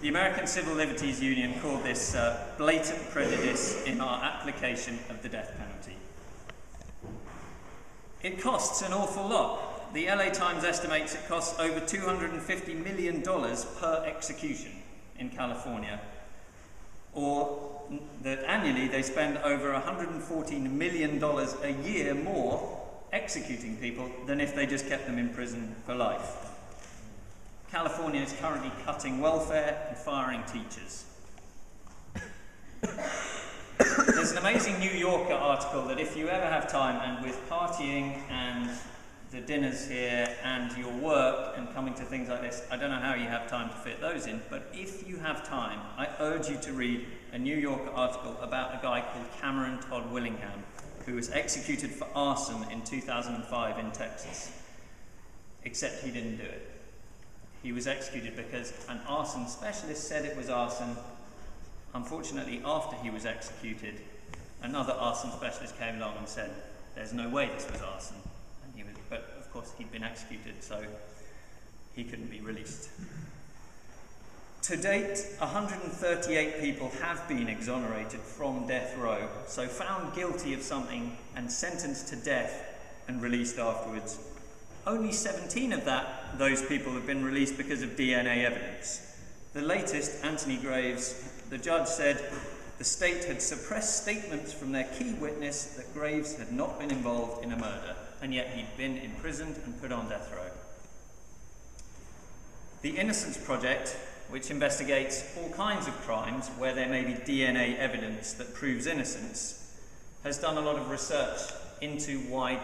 The American Civil Liberties Union called this blatant prejudice in our application of the death penalty. It costs an awful lot. The LA Times estimates it costs over $250 million per execution in California, or that annually they spend over $114 million a year more executing people than if they just kept them in prison for life. California is currently cutting welfare and firing teachers. There's an amazing New Yorker article that if you ever have time, and with partying and the dinners here and your work and coming to things like this, I don't know how you have time to fit those in, but if you have time, I urge you to read a New Yorker article about a guy called Cameron Todd Willingham, who was executed for arson in 2005 in Texas. Except he didn't do it. He was executed because an arson specialist said it was arson. Unfortunately, after he was executed, another arson specialist came along and said, there's no way this was arson. But of course he'd been executed, so he couldn't be released. To date, 138 people have been exonerated from death row, so found guilty of something and sentenced to death and released afterwards. Only 17 of those people have been released because of DNA evidence. The latest, Anthony Graves, the judge said the state had suppressed statements from their key witness that Graves had not been involved in a murder, and yet he'd been imprisoned and put on death row. The Innocence Project, which investigates all kinds of crimes where there may be DNA evidence that proves innocence, has done a lot of research into why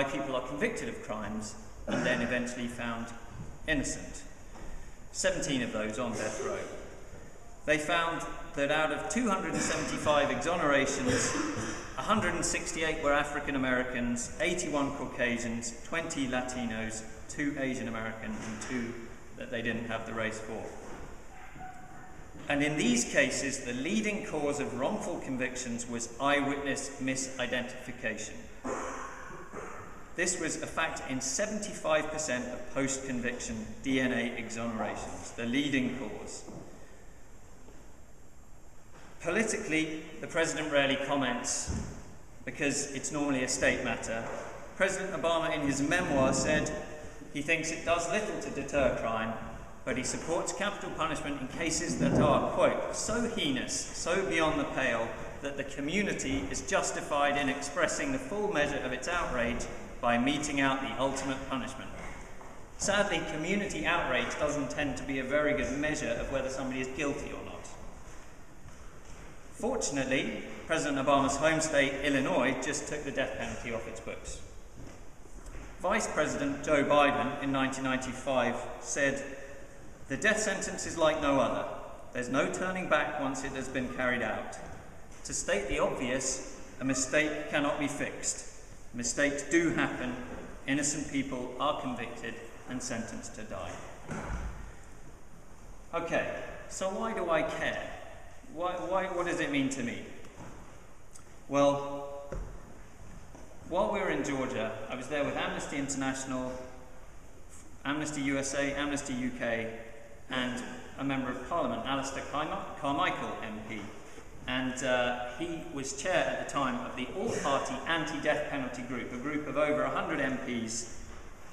people are convicted of crimes and then eventually found innocent. 17 of those on death row. They found that out of 275 exonerations, 168 were African Americans, 81 Caucasians, 20 Latinos, 2 Asian American, and 2 that they didn't have the race for. And in these cases, the leading cause of wrongful convictions was eyewitness misidentification. This was a fact in 75% of post-conviction DNA exonerations, the leading cause. Politically, the President rarely comments because it's normally a state matter. President Obama in his memoir said he thinks it does little to deter crime, but he supports capital punishment in cases that are, quote, so heinous, so beyond the pale, that the community is justified in expressing the full measure of its outrage by meting out the ultimate punishment. Sadly, community outrage doesn't tend to be a very good measure of whether somebody is guilty or not. Fortunately, President Obama's home state, Illinois, just took the death penalty off its books. Vice President Joe Biden in 1995 said, "The death sentence is like no other. There's no turning back once it has been carried out. To state the obvious, a mistake cannot be fixed. Mistakes do happen. Innocent people are convicted and sentenced to die." Okay, so why do I care? What does it mean to me? Well, while we were in Georgia, I was there with Amnesty International, Amnesty USA, Amnesty UK, and a member of Parliament, Alistair Carmichael MP. And he was chair at the time of the all-party anti-death penalty group, a group of over 100 MPs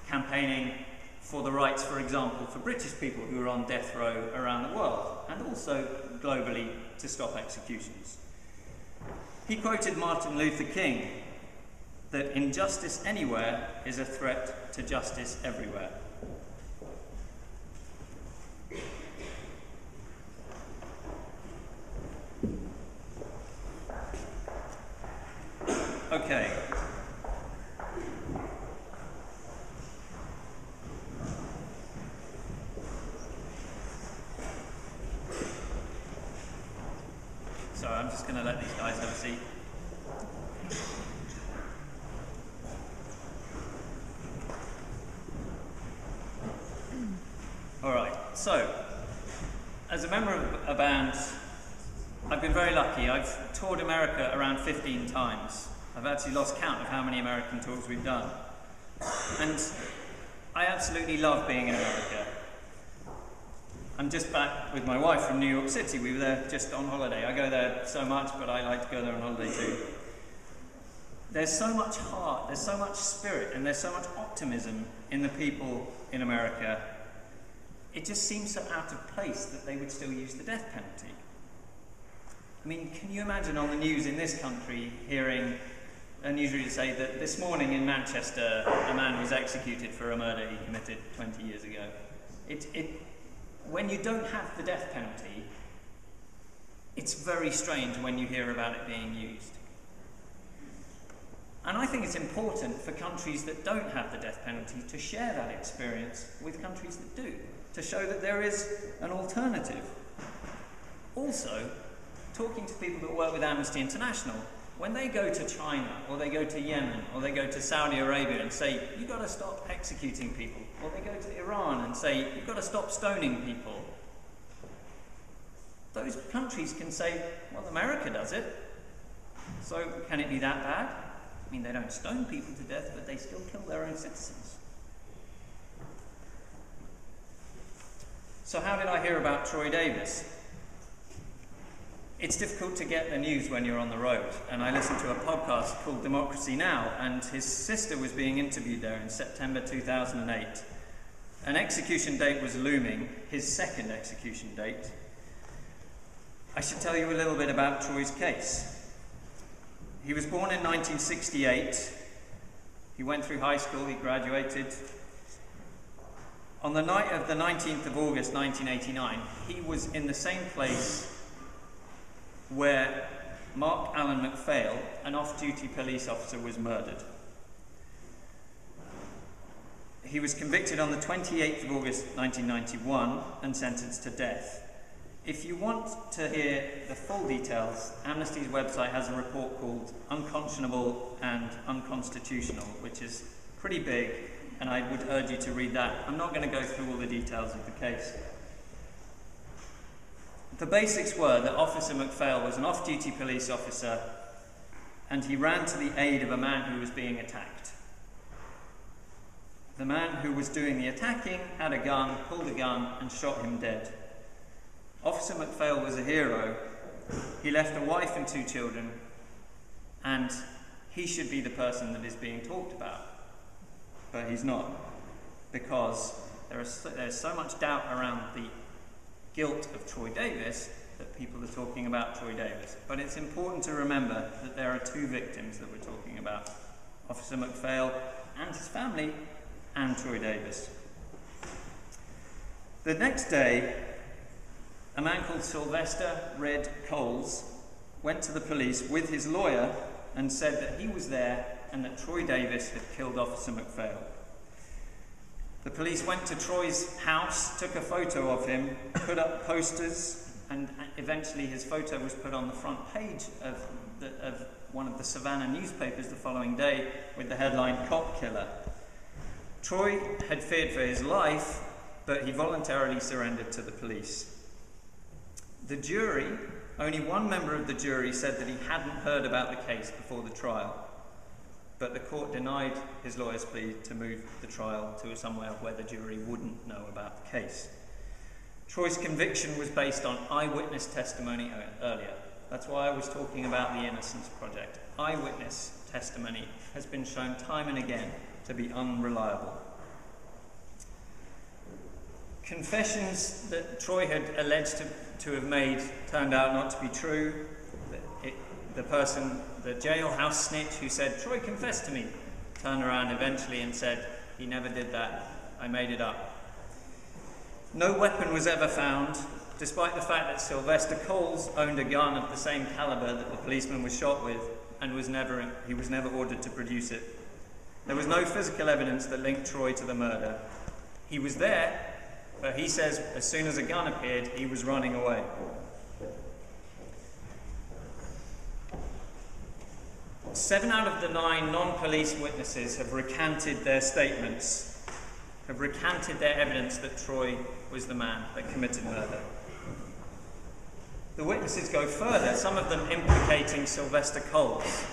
campaigning for the rights, for example, for British people who are on death row around the world, and also globally to stop executions. He quoted Martin Luther King, that injustice anywhere is a threat to justice everywhere. Okay. So I'm just going to let these guys have a seat. All right, so as a member of a band, I've been very lucky. I've toured America around 15 times. I've actually lost count of how many American tours we've done. And I absolutely love being in America. I'm just back with my wife from New York City. We were there just on holiday. I go there so much, but I like to go there on holiday too. There's so much heart, there's so much spirit, and there's so much optimism in the people in America. It just seems so out of place that they would still use the death penalty. I mean, can you imagine on the news in this country hearing a newsreader say that this morning in Manchester a man was executed for a murder he committed 20 years ago? When you don't have the death penalty, it's very strange when you hear about it being used. And I think it's important for countries that don't have the death penalty to share that experience with countries that do, to show that there is an alternative. Also, talking to people that work with Amnesty International, when they go to China, or they go to Yemen, or they go to Saudi Arabia and say, you've got to stop executing people, or they go to Iran and say, you've got to stop stoning people, those countries can say, well, America does it, so can it be that bad? I mean, they don't stone people to death, but they still kill their own citizens. So how did I hear about Troy Davis? It's difficult to get the news when you're on the road, and I listened to a podcast called Democracy Now!, and his sister was being interviewed there in September 2008. An execution date was looming, his second execution date. I should tell you a little bit about Troy's case. He was born in 1968. He went through high school, he graduated. On the night of the 19th of August 1989, he was in the same place where Mark Allen MacPhail, an off-duty police officer, was murdered. He was convicted on the 28th of August 1991 and sentenced to death. If you want to hear the full details, Amnesty's website has a report called Unconscionable and Unconstitutional, which is pretty big, and I would urge you to read that. I'm not going to go through all the details of the case. The basics were that Officer MacPhail was an off-duty police officer, and he ran to the aid of a man who was being attacked. The man who was doing the attacking had a gun, pulled a gun, and shot him dead. Officer MacPhail was a hero. He left a wife and 2 children, and he should be the person that is being talked about. But he's not, because there's so much doubt around the guilt of Troy Davis that people are talking about Troy Davis. But it's important to remember that there are 2 victims that we're talking about: Officer MacPhail and his family, and Troy Davis. The next day, a man called Sylvester Red Coles went to the police with his lawyer and said that he was there and that Troy Davis had killed Officer MacPhail. The police went to Troy's house, took a photo of him, put up posters, and eventually his photo was put on the front page of one of the Savannah newspapers the following day with the headline, "Cop Killer." Troy had feared for his life, but he voluntarily surrendered to the police. The jury, only one member of the jury said that he hadn't heard about the case before the trial, but the court denied his lawyer's plea to move the trial to somewhere where the jury wouldn't know about the case. Troy's conviction was based on eyewitness testimony earlier. That's why I was talking about the Innocence Project. Eyewitness testimony has been shown time and again to be unreliable. Confessions that Troy had alleged to have made turned out not to be true. The jailhouse snitch who said, "Troy confessed to me," turned around eventually and said, "He never did that, I made it up." No weapon was ever found, despite the fact that Sylvester Coles owned a gun of the same caliber that the policeman was shot with, and he was never ordered to produce it. There was no physical evidence that linked Troy to the murder. He was there, but he says as soon as a gun appeared, he was running away. Seven out of the 9 non-police witnesses have recanted their statements, have recanted their evidence that Troy was the man that committed murder. The witnesses go further, some of them implicating Sylvester Coles.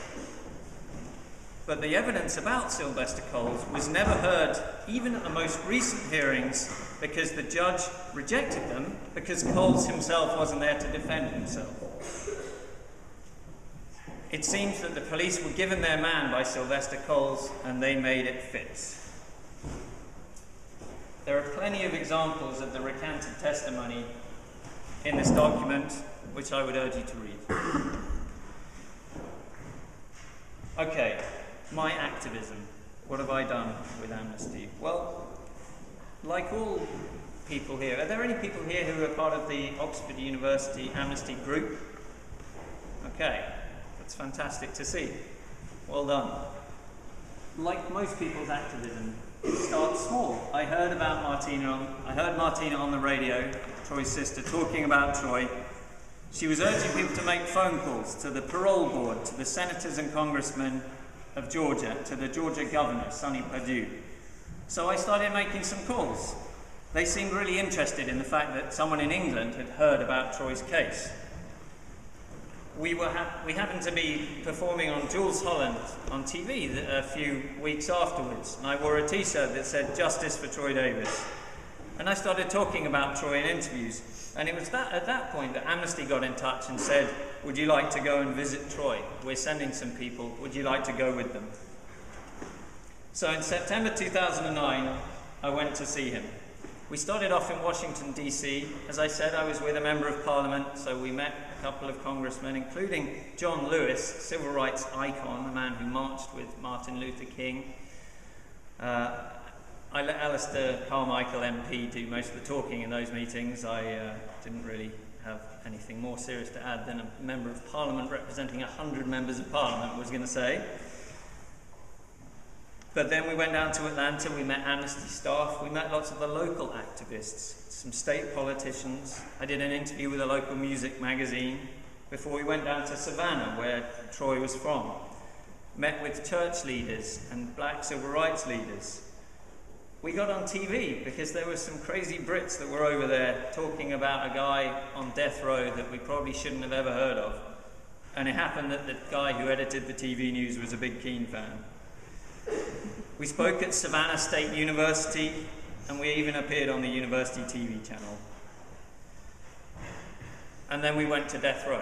But the evidence about Sylvester Coles was never heard, even at the most recent hearings, because the judge rejected them, because Coles himself wasn't there to defend himself. It seems that the police were given their man by Sylvester Coles, and they made it fit. There are plenty of examples of the recanted testimony in this document, which I would urge you to read. Okay, my activism. What have I done with Amnesty? Well, like all people here, are there any people here who are part of the Oxford University Amnesty group? Okay, that's fantastic to see. Well done. Like most people's activism, it starts small. I heard Martina on the radio, Troy's sister, talking about Troy. She was urging people to make phone calls to the parole board, to the senators and congressmen of Georgia, to the Georgia governor, Sonny Perdue. So I started making some calls. They seemed really interested in the fact that someone in England had heard about Troy's case. We happened to be performing on Jules Holland on TV a few weeks afterwards, and I wore a t-shirt that said "Justice for Troy Davis." And I started talking about Troy in interviews. And it was at that point that Amnesty got in touch and said, "Would you like to go and visit Troy? We're sending some people. Would you like to go with them?" So in September 2009, I went to see him. We started off in Washington, D.C. As I said, I was with a member of parliament, so we met a couple of congressmen, including John Lewis, civil rights icon, the man who marched with Martin Luther King. I let Alistair Carmichael MP do most of the talking in those meetings. I didn't really have anything more serious to add than a member of parliament representing 100 members of parliament was going to say. But then we went down to Atlanta, we met Amnesty staff, we met lots of the local activists, some state politicians. I did an interview with a local music magazine before we went down to Savannah, where Troy was from. Met with church leaders and black civil rights leaders. We got on TV because there were some crazy Brits that were over there talking about a guy on death row that we probably shouldn't have ever heard of. And it happened that the guy who edited the TV news was a big Keane fan. We spoke at Savannah State University, and we even appeared on the university TV channel. And then we went to death row.